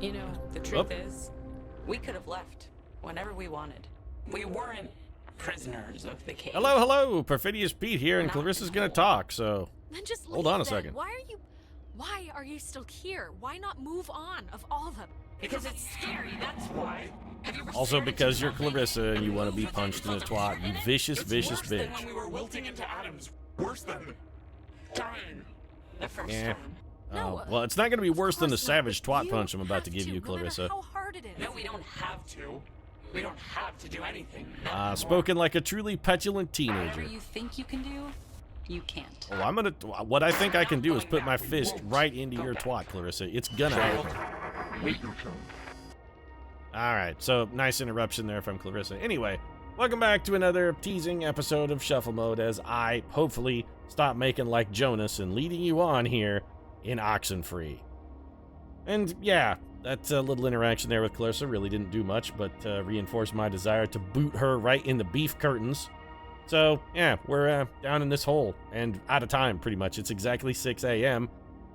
You know, the truth is, we could have left whenever we wanted. We weren't prisoners of the cave. Hello, hello, Perfidious Pete here, and Clarissa's gonna talk, so Then just hold on a leave then. second. Why are you still here? Why not move on of all of them? Because it's scary, that's why. Have you ever Also stared because into you're nothing? Clarissa and you want to be Move punched in the without twat, you yourself vicious, It's vicious worse than bitch. when we were wilting into atoms. Worse than dying. The first Yeah. time. No, Well, it's not gonna be worse than the Of course not, savage but twat punch I'm about to have give you, no matter Clarissa. how hard it is. No, we don't have to. We don't have to do anything. Spoken like a truly petulant Whatever teenager. you think you can do, you can't. Oh, what I think I can do is put my fist right into your twat, Clarissa. It's gonna happen. Wait your turn. Alright, so nice interruption there from Clarissa. Anyway, welcome back to another teasing episode of Shuffle Mode as I, hopefully, stop making like Jonas and leading you on here in Oxenfree. And yeah, that little interaction there with Clarissa really didn't do much, but reinforced my desire to boot her right in the beef curtains. So, yeah, we're down in this hole, and out of time, pretty much. It's exactly 6 a.m.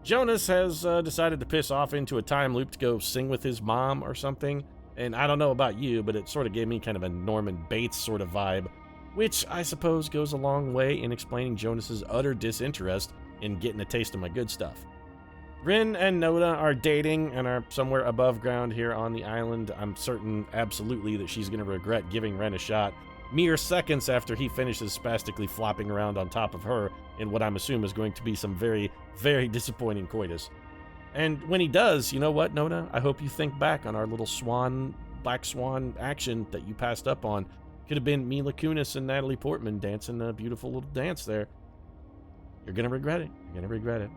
Jonas has decided to piss off into a time loop to go sing with his mom or something. And I don't know about you, but it sort of gave me kind of a Norman Bates sort of vibe, which I suppose goes a long way in explaining Jonas's utter disinterest in getting a taste of my good stuff. Rin and Noda are dating and are somewhere above ground here on the island. I'm certain absolutely that she's going to regret giving Ren a shot mere seconds after he finishes spastically flopping around on top of her in what I'm assuming is going to be some very, very disappointing coitus. And when he does, you know what, Noda? I hope you think back on our little black swan action that you passed up on. Could have been Mila Kunis and Natalie Portman dancing a beautiful little dance there. You're going to regret it. You're going to regret it.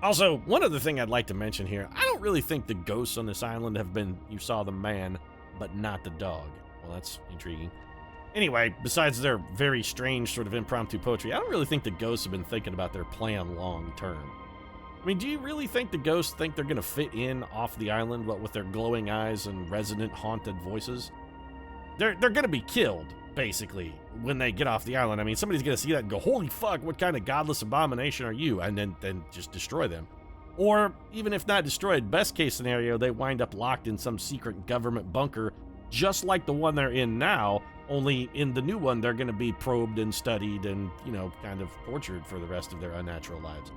Also, one other thing I'd like to mention here. I don't really think the ghosts on this island have been, you saw the man, but not the dog. Well, that's intriguing. Anyway, besides their very strange sort of impromptu poetry, I don't really think the ghosts have been thinking about their plan long term. I mean, do you really think the ghosts think they're going to fit in off the island, what with their glowing eyes and resonant haunted voices? They're going to be killed, basically, when they get off the island. I mean, somebody's going to see that and go, holy fuck, what kind of godless abomination are you? And then just destroy them. Or, even if not destroyed, best case scenario, they wind up locked in some secret government bunker, just like the one they're in now, only in the new one, they're going to be probed and studied and, you know, kind of tortured for the rest of their unnatural lives.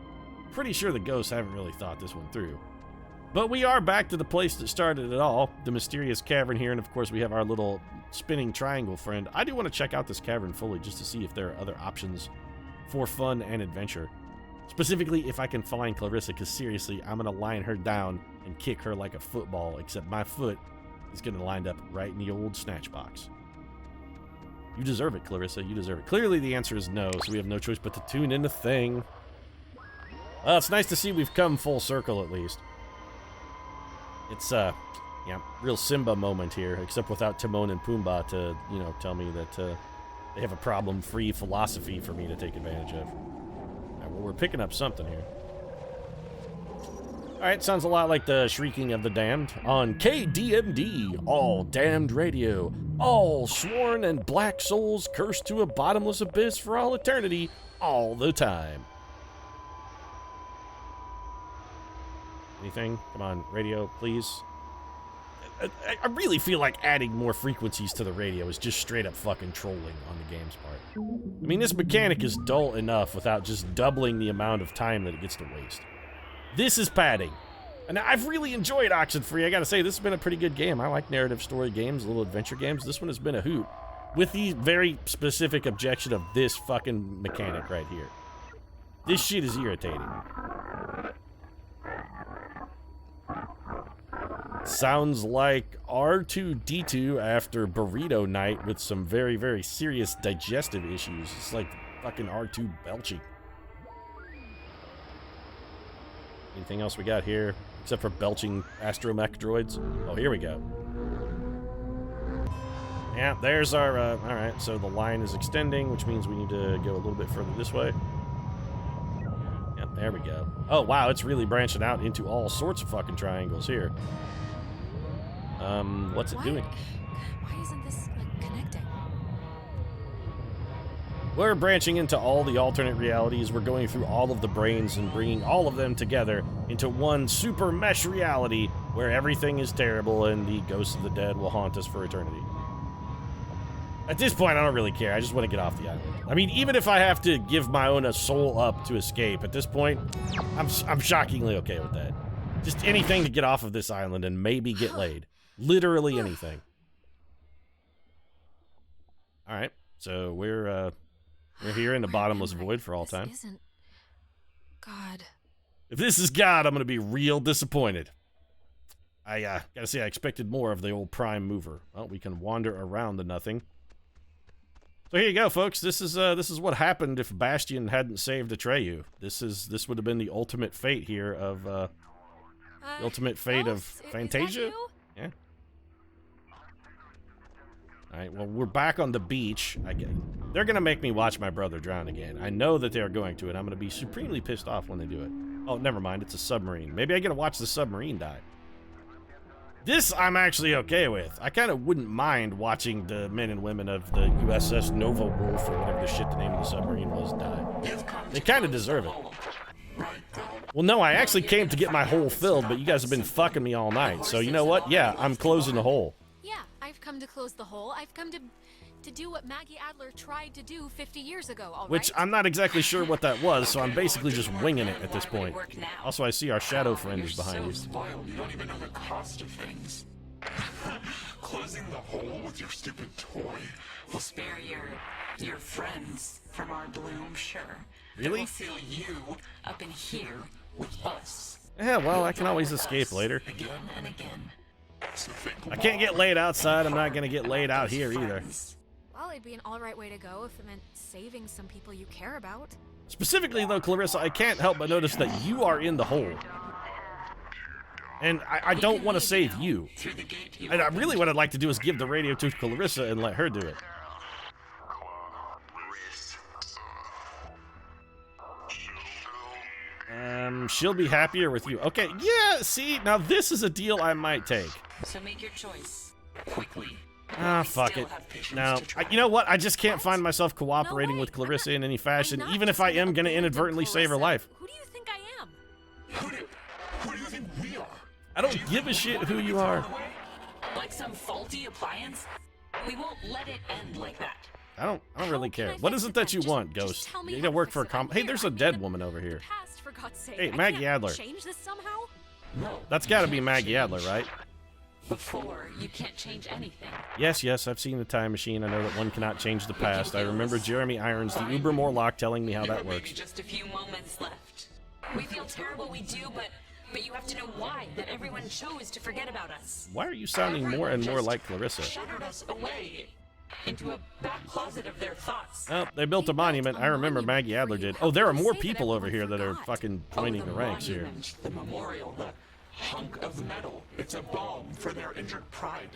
Pretty sure the ghosts haven't really thought this one through. But we are back to the place that started it all, the mysterious cavern here, and of course we have our little spinning triangle friend. I do want to check out this cavern fully just to see if there are other options for fun and adventure. Specifically, if I can find Clarissa, because seriously, I'm going to line her down and kick her like a football, except my foot is going to line up right in the old snatch box. You deserve it, Clarissa, you deserve it. Clearly the answer is no, so we have no choice but to tune in the thing. Well, it's nice to see we've come full circle at least. It's, yeah, real Simba moment here, except without Timon and Pumbaa to, you know, tell me that they have a problem-free philosophy for me to take advantage of. Right, well, we're picking up something here. Alright, sounds a lot like the Shrieking of the Damned on KDMD, all damned radio. All sworn and black souls cursed to a bottomless abyss for all eternity, all the time. Anything? Come on, radio, please. I really feel like adding more frequencies to the radio is just straight up fucking trolling on the game's part. I mean, this mechanic is dull enough without just doubling the amount of time that it gets to waste. This is padding. And I've really enjoyed Oxenfree. I gotta say, this has been a pretty good game. I like narrative story games, little adventure games. This one has been a hoot. With the very specific objection of this fucking mechanic right here. This shit is irritating. Sounds like R2-D2 after Burrito Night with some very, very serious digestive issues. It's like fucking R2 belching. Anything else we got here? Except for belching astromech droids? Oh, here we go. Yeah, there's our, alright, so the line is extending, which means we need to go a little bit further this way. Yep, there we go. Oh, wow, it's really branching out into all sorts of fucking triangles here. What's it doing? Why isn't this, like, connecting? We're branching into all the alternate realities. We're going through all of the brains and bringing all of them together into one super mesh reality where everything is terrible and the ghosts of the dead will haunt us for eternity. At this point, I don't really care. I just want to get off the island. I mean, even if I have to give my own a soul up to escape, at this point, I'm shockingly okay with that. Just anything to get off of this island and maybe get laid. Literally anything. All right, so we're here in the bottomless void for all time. This isn't God. If this is God, I'm gonna be real disappointed. I gotta say, I expected more of the old prime mover. Well, we can wander around the nothing. So here you go, folks. This is what happened if Bastion hadn't saved Atreyu. This would have been the ultimate fate here of the ultimate fate of Fantasia. Yeah. All right. Well, we're back on the beach. They're gonna make me watch my brother drown again. I know that they're going to, and I'm gonna be supremely pissed off when they do it. Oh, never mind. It's a submarine. Maybe I get to watch the submarine die. This I'm actually okay with. I kind of wouldn't mind watching the men and women of the USS Nova Wolf or whatever the shit the name of the submarine was die. They kind of deserve it. Well, no, I actually came to get my hole filled, but you guys have been fucking me all night. So you know what? Yeah, I'm closing the hole. Yeah, I've come to close the hole. I've come to do what Maggie Adler tried to do 50 years ago, all Which right? I'm not exactly sure what that was, so I'm basically just winging it at this point. Also, I see our shadow friend is behind you. Spoiled. You don't even know the cost of things. Closing the hole with your stupid toy. We'll spare your friends from our bloom, sure. Really? We'll seal you up in here with us. Yeah, well, I can always escape later. Again and again. I can't get laid outside. I'm not gonna get laid out here either. Well, it'd be an alright way to go if it meant saving some people you care about. Specifically, though, Clarissa, I can't help but notice that you are in the hole. And I don't want to save you. And really what I'd like to do is give the radio to Clarissa and let her do it. She'll be happier with you. Okay, yeah, see, now this is a deal I might take. So make your choice quickly. Ah, fuck it. No, you know what? I just can't find myself cooperating with Clarissa in any fashion, even if I am going to inadvertently save her life. Who do you think I am? Who do you think we are? I don't give a shit who you are. Like some faulty appliance? We won't let it end like that. I don't really care. What is it that you want, Ghost? You gotta work for a Hey, there's a dead woman over here. Hey, Maggie Adler. Change this somehow? No. That's gotta be Maggie Adler, right? Before, you can't change anything. Yes, I've seen the time machine. I know that one cannot change the past. I remember Jeremy Irons, the Uber Morlock, telling me how that works. Just a few moments left. We feel terrible, we do, but you have to know why, that everyone chose to forget about us. Why are you sounding more and more like Clarissa? Shuttered us away into a back closet of their thoughts. Oh, they built a monument. I remember Maggie Adler did. Oh, there are more people over here that are fucking joining the ranks here. The memorial, the hunk of metal. It's a balm for their injured pride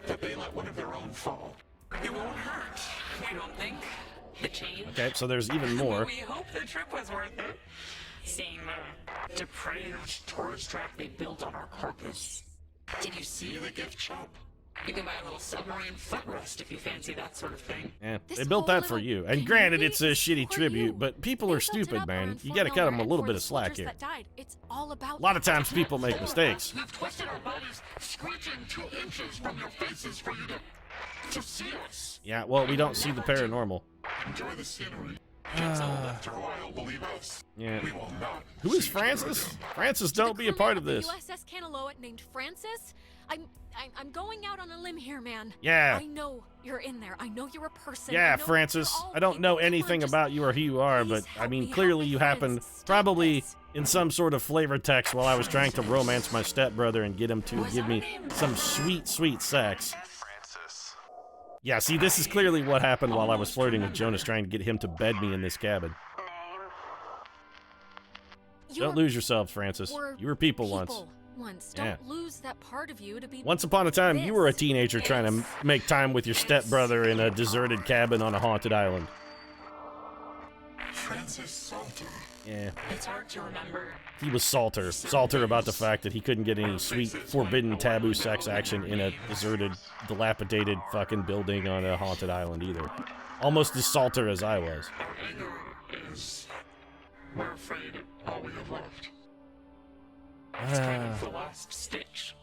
that they let one of their own fall. It won't hurt, we don't think. The change. Okay, so there's even more. We hope the trip was worth it. Seeing the depraved tourist trap they built on our corpus. Did you see the gift shop? You can buy a little submarine footrest if you fancy that sort of thing. Yeah, they built that for you. And granted, it's a shitty tribute, but people are stupid, man. You gotta cut them a little bit of slack here. A lot of times people make mistakes. We've twisted our bodies, screeching 2 inches from your faces for you to see us. Yeah, well, we don't see the paranormal. Enjoy the scenery. It's all after a while, believe us. Yeah. We will not. Who is Francis? Francis, don't be a part of this. USS Kanaloa named Francis? I'm going out on a limb here, man. Yeah. I know you're in there. I know you're a person. Yeah, Francis. I don't know anything about you or who you are, but I mean, clearly you happened probably in some sort of flavor text while I was trying to romance my stepbrother and get him to give me some sweet, sweet sex. Yeah, see, this is clearly what happened while I was flirting with Jonas, trying to get him to bed me in this cabin. Don't lose yourselves, Francis. You were people once. Don't lose that part of you to be. Once upon a time, you were a teenager trying to make time with your stepbrother in a deserted cabin on a haunted island. Francis Salter. Yeah. It's hard to remember. He was salter. Salter about the fact that he couldn't get any sweet, forbidden, taboo sex action in a deserted, dilapidated fucking building on a haunted island either. Almost as salter as I was. Our anger is... We're afraid all we have left. It's kind of the last stitch.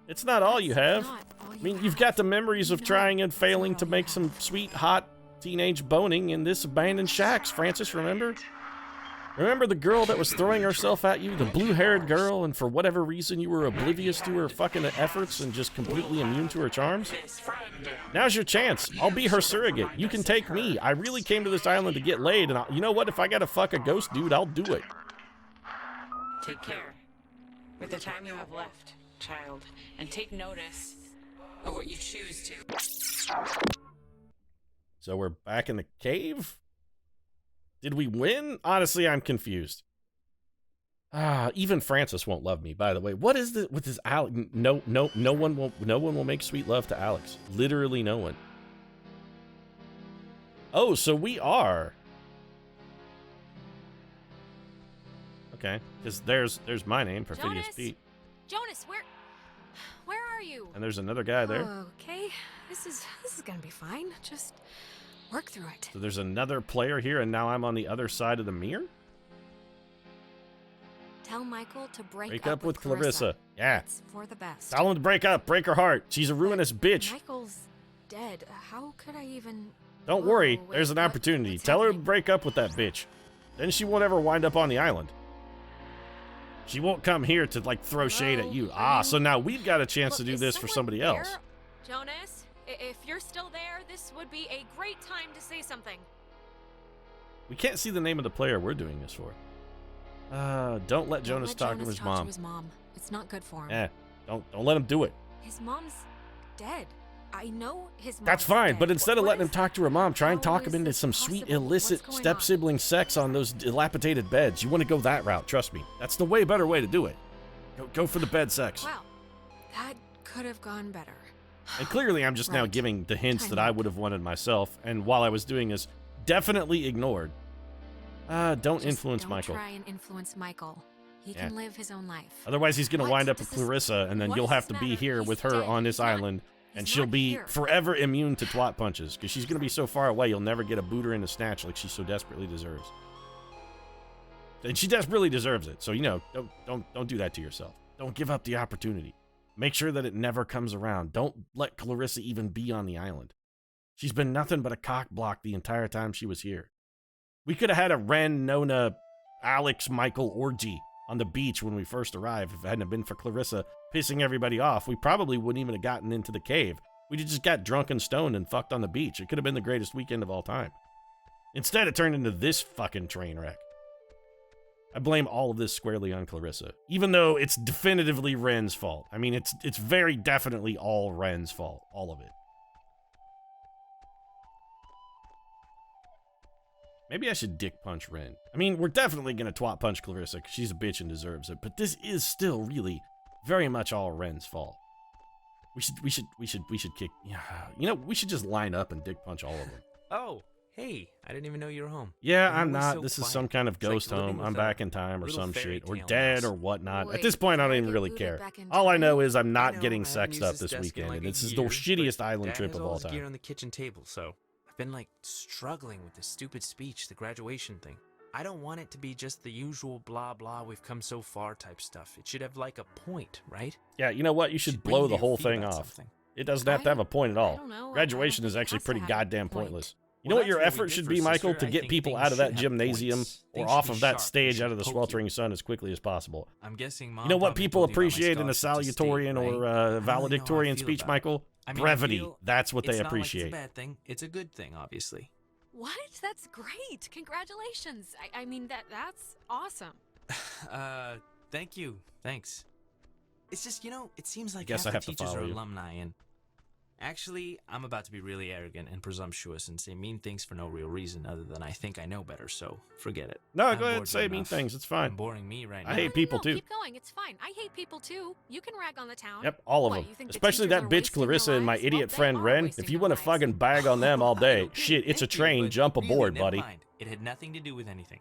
It's not all you have. Not all I mean, you've got the memories of trying and failing to make some sweet, hot, teenage boning in this abandoned shacks, Francis, remember? Remember the girl that was throwing herself at you, the blue-haired girl, and for whatever reason you were oblivious to her fucking efforts and just completely immune to her charms? Now's your chance. I'll be her surrogate. You can take me. I really came to this island to get laid, and you know what? If I gotta fuck a ghost dude, I'll do it. Take care with the time you have left, child, and take notice of what you choose to. So we're back in the cave? Did we win? Honestly, I'm confused. Even Francis won't love me, by the way. What is this with this Alex? No one will make sweet love to Alex. Literally no one. Oh, so we are. Okay, because there's my name, Perfidious Jonas? Pete. Jonas, where are you? And there's another guy there. Okay, this is gonna be fine. Just work through it. So there's another player here, and now I'm on the other side of the mirror? Tell Michael to Break up with Clarissa. Yeah. It's for the best. Tell him to break up. Break her heart. She's a ruinous bitch. Michael's dead. How could I even... Don't worry. Whoa, There's an what- opportunity. what's Tell her to happening? break up with that bitch. Then she won't ever wind up on the island. She won't come here to, like, throw shade at you. Hello? So now we've got a chance to Look, do is this for someone somebody there? else. Jonas, if you're still there, this would be a great time to say something. We can't see the name of the player we're doing this for. Don't let Jonas Let talk to Jonas his mom. It's not good for him. Eh, don't let him do it. His mom's dead. I know his mom's That's fine, dead. but instead of What letting him if- talk to her mom, try and How talk is him into this some sweet possible? illicit What's going step-sibling sex on those dilapidated beds. You want to go that route, trust me. That's the way better way to do it. Go for the bed sex. Well, that could have gone better. And clearly I'm just now Right. giving the hints that Time I up. would have wanted myself, and while I was doing this, definitely ignored. Don't Just influence don't Michael. try and influence Michael. He Yeah. can live his own life. Otherwise he's gonna What wind up does with this- Clarissa, and then what you'll does have this to be matter? here He's with her dead. on this He's not- island, and he's she'll not be here. forever immune to twat punches, because she's gonna be so far away you'll never get a booter in the snatch like she so desperately deserves. And she desperately deserves it, so you know, don't do that to yourself. Don't give up the opportunity. Make sure that it never comes around. Don't let Clarissa even be on the island. She's been nothing but a cock block the entire time she was here. We could have had a Ren, Nona, Alex, Michael orgy on the beach when we first arrived. If it hadn't been for Clarissa pissing everybody off, we probably wouldn't even have gotten into the cave. We'd have just got drunk and stoned and fucked on the beach. It could have been the greatest weekend of all time. Instead, it turned into this fucking train wreck. I blame all of this squarely on Clarissa, even though it's definitively Ren's fault. I mean, it's very definitely all Ren's fault, all of it. Maybe I should dick punch Ren. I mean, we're definitely gonna twat punch Clarissa because she's a bitch and deserves it, but this is still really very much all Ren's fault. We should kick. You know, we should just line up and dick punch all of them. Oh, hey, I didn't even know you were home. Yeah, Everyone I'm was not. so This is quiet. some kind of It's like ghost living home. with I'm a back in time or little some fairy shit. Or tale dead house. or whatnot. At Wait, this point, I don't before I even get really booted care. back in All I time? know is I'm I not know, getting I haven't sexed used up this this desk in weekend. like And a this is the year, shittiest but island Dad trip has of all his gear time. on the kitchen table, so I've been like struggling with this stupid speech, the graduation thing. I don't want it to be just the usual blah blah we've come so far type stuff. It should have like a point, right? Yeah, you know what? You should bring blow you the to your whole feet thing about off. something. It doesn't have to have a point at I all. don't know. Graduation I don't is think it actually has to pretty have a goddamn point. pointless. You Well, know what that's your what we effort did should for be, Michael? sister. To I get think people things out of that should have gymnasium points. or Things off should of be that sharp. They stage should out of the poke you. sweltering sun as quickly as possible. I'm guessing Mom You know what probably people told you about my appreciate in a scholarship to state, salutatorian or right? I don't really know how I valedictorian feel speech, about it. Michael? I mean, I Brevity. feel That's what they it's not like appreciate. it's a bad thing. It's a good thing, obviously. What? That's great. Congratulations. I mean, that's awesome. Thank you. Thanks. It's just, it seems like guess I half have the to teachers follow are you. alumni, and actually, I'm about to be really arrogant and presumptuous and say mean things for no real reason other than I think I know better, so forget it. No, I'm go ahead bored and say mean enough. things. It's I'm fine. boring me right I now. hate people, No, too. Keep going. It's fine. I hate people too. You can rag on the town. Yep, all of What, them. you think the Especially teachers that are bitch wasting their Clarissa and my lives? idiot Well, they friend are Ren. wasting If you their want to lives. fucking bag on them all day, Okay, shit, it's a thank you, train. but Jump really, aboard, never buddy. mind. It had nothing to do with anything.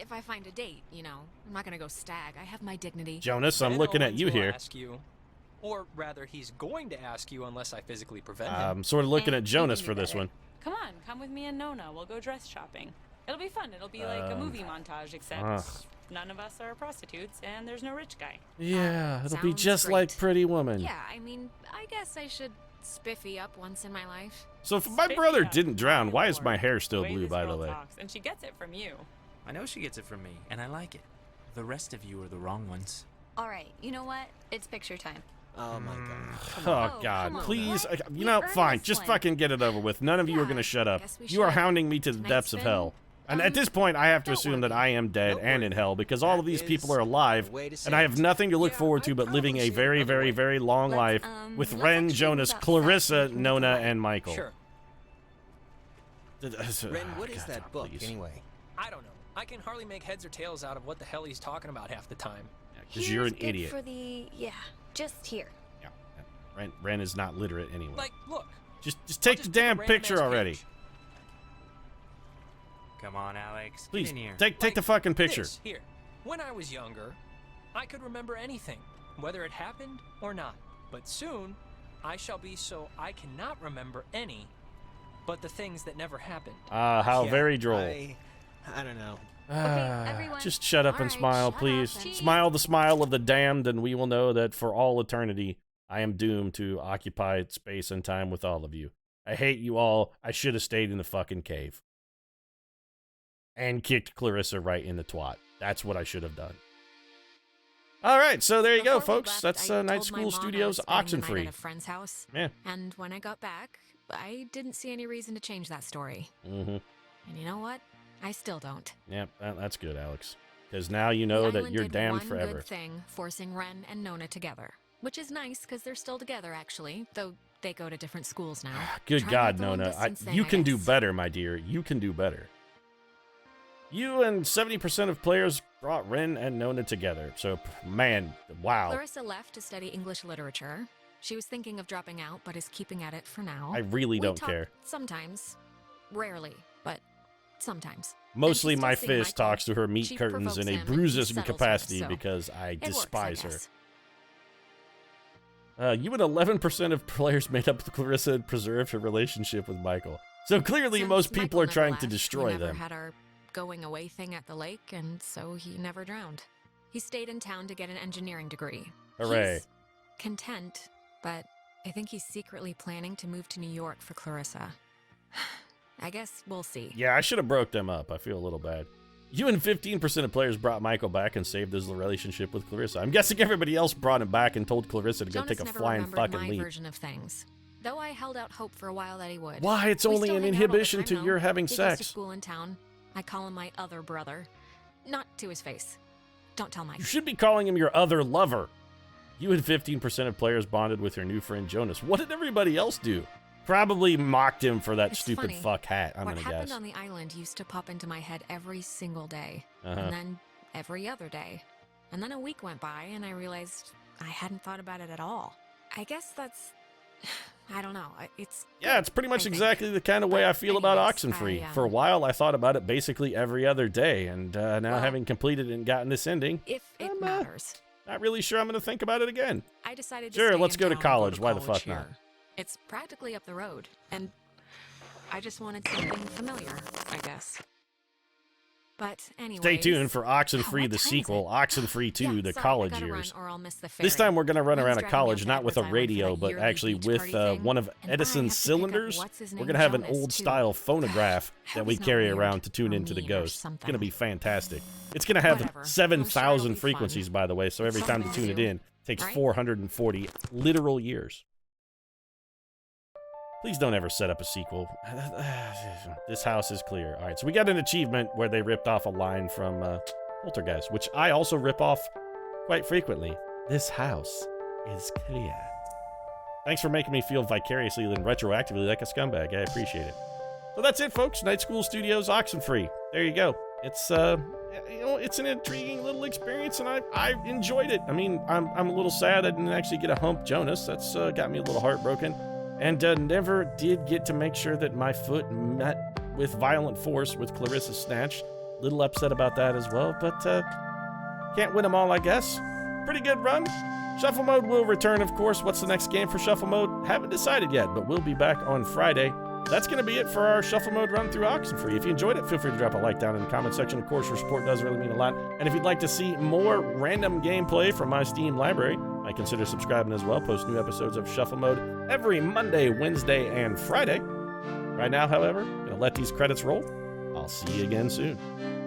if I find a date, you know. I'm not gonna go stag. I have my dignity. Jonas, I'm Ben looking at Owens you will here. Ask you, or rather, he's going to ask you unless I physically prevent him. I'm sort of looking at You Jonas can for do this better. one. Come on, come with me and Nona. We'll go dress shopping. It'll be fun. It'll be like a movie montage, except none of us are prostitutes and there's no rich guy. Yeah, it'll be Sounds just great. like Pretty Woman. Yeah, I mean, I guess I should spiffy up once in my life. So if my Spiffy brother up. didn't drown, why is Lord, my hair still way blue, this by the girl way? talks, and she gets it from you. I know she gets it from me, and I like it. The rest of you are the wrong ones. All right, you know what? It's picture time. Oh my god. Oh, Oh, God, come on. please. What? You We know, earned fine. this Just one. fucking get it over with. None of you are Yeah, going to shut up. guess we You are should. hounding me to the Tonight's depths of been, hell. And at this point, I have to don't assume that worry. I am dead Don't and in worry. hell because all of these people are alive, way to say and I have it. nothing to look Yeah, forward to I but living probably a say it very, another very, way. very long life with let's Ren, actually Jonas, move out Clarissa, fast so we can Nona, move away. and Michael. Sure. Ren, what is that book, please. anyway? I don't know. I can hardly make heads or tails out of what the hell he's talking about half the time. Because you're an Here's good idiot. For the just here. Yeah. Ren is not literate anyway. Like, look. Just I'll take just the pick a damn random picture ass already. page. Come on, Alex. Get Please, in here. take Like the fucking picture. this, here. When I was younger, I could remember anything, whether it happened or not. But soon, I shall be so I cannot remember any, but the things that never happened. Ah, how Yeah, very droll. I don't know. everyone. Just shut up and Alright, smile, shut up please. and- Smile the smile of the damned, and we will know that for all eternity, I am doomed to occupy space and time with all of you. I hate you all. I should have stayed in the fucking cave. And kicked Clarissa right in the twat. That's what I should have done. All right, so there you go, Before we folks. left, That's I Night told my School mom I Studios was spending the night Oxenfree. at a friend's house. Yeah. And when I got back, I didn't see any reason to change that story. Mm-hmm. And you know what? I still don't. Yep, that's good, Alex. Because now you know The that island you're did damned one forever. good thing, forcing Ren and Nona together. Which is nice, because they're still together, actually. Though they go to different schools now. Good Try God, not the long Nona. distance thing, You I can do guess. better, my dear. You can do better. You and 70% of players brought Ren and Nona together. So, man, wow. Clarissa left to study English literature. She was thinking of dropping out, but is keeping at it for now. I really We don't talk care. Sometimes. Rarely, but sometimes. Mostly she's my still seeing fist Michael. talks to her meat She curtains in provokes a him, and he bruising settles her, capacity so because I it works, I despise her. guess. You and 11% of players made up with Clarissa and preserved her relationship with Michael. So clearly Since most people Michael are never trying to left, destroy we never them. had our going away thing at the lake, and so he never drowned. He stayed in town to get an engineering degree. Hooray. He's content, but I think he's secretly planning to move to New York for Clarissa. I guess we'll see. Yeah, I should have broke them up. I feel a little bad. You and 15% of players brought Michael back and saved his relationship with Clarissa. I'm guessing everybody else brought him back and told Clarissa to go Jonas take a never flying remembered fucking my leap. version of things. Though I held out hope for a while that he would. Why? It's We only still an hang out all the inhibition time, to though. your having He goes to sex. school in town. I call him my other brother. Not to his face. Don't tell Mike. You should be calling him your other lover. You and 15% of players bonded with your new friend Jonas. What did everybody else do? Probably mocked him for that It's stupid funny. fuck hat, I'm What gonna happened guess. on the island used to pop into my head every single day. Uh-huh. And then every other day. And then a week went by and I realized I hadn't thought about it at all. I guess that's... I don't know. It's... Yeah, it's pretty much I think. exactly the kind of way I feel about Anyways, Oxenfree. I, For a while, I thought about it basically every other day, and now Well, having completed it and gotten this ending, If it I'm, matters. not really sure I'm going to think about it again. I decided to Sure, stay let's in go to town and college. Why the fuck here. not? It's practically up the road, and I just wanted something familiar, I guess. But anyway. Stay tuned for Oxenfree, what the time is sequel, it? Oxenfree 2, Yeah, the sorry, college I gotta years. Run or I'll miss the This ferry. time we're going to run Ren's around a driving me college, up not to with a Edwards Island for radio, that but yearly actually beach with party thing, one of and I Edison's have to pick up cylinders. what's-his-name We're going to have an Jonas, old too. style phonograph How that we he's not carry weird around to tune or into the mean or ghost. It's something. going to be fantastic. It's going to have Whatever. I'm sure 7,000 it'll be frequencies, fun. by the way, so every time to Something tune it to do, in takes right? 440 literal years. Please don't ever set up a sequel. This house is clear. All right, so we got an achievement where they ripped off a line from Poltergeist, which I also rip off quite frequently. This house is clear. Thanks for making me feel vicariously and retroactively like a scumbag. I appreciate it. So that's it, folks. Night School Studios Oxenfree. There you go. It's it's an intriguing little experience, and I enjoyed it. I mean, I'm a little sad I didn't actually get a hump Jonas. That's got me a little heartbroken. And never did get to make sure that my foot met with violent force with Clarissa's snatch. Little upset about that as well, but can't win them all, I guess. Pretty good run. Shuffle Mode will return, of course. What's the next game for Shuffle Mode? Haven't decided yet, but we'll be back on Friday. that's going to be it for our Shuffle Mode run through Oxenfree. If you enjoyed it, feel free to drop a like down in the comment section. Of course, your support does really mean a lot. And if you'd like to see more random gameplay from my Steam library, I consider subscribing as well. Post new episodes of Shuffle Mode every Monday, Wednesday, and Friday. Right now, however, I'm going to let these credits roll. I'll see you again soon.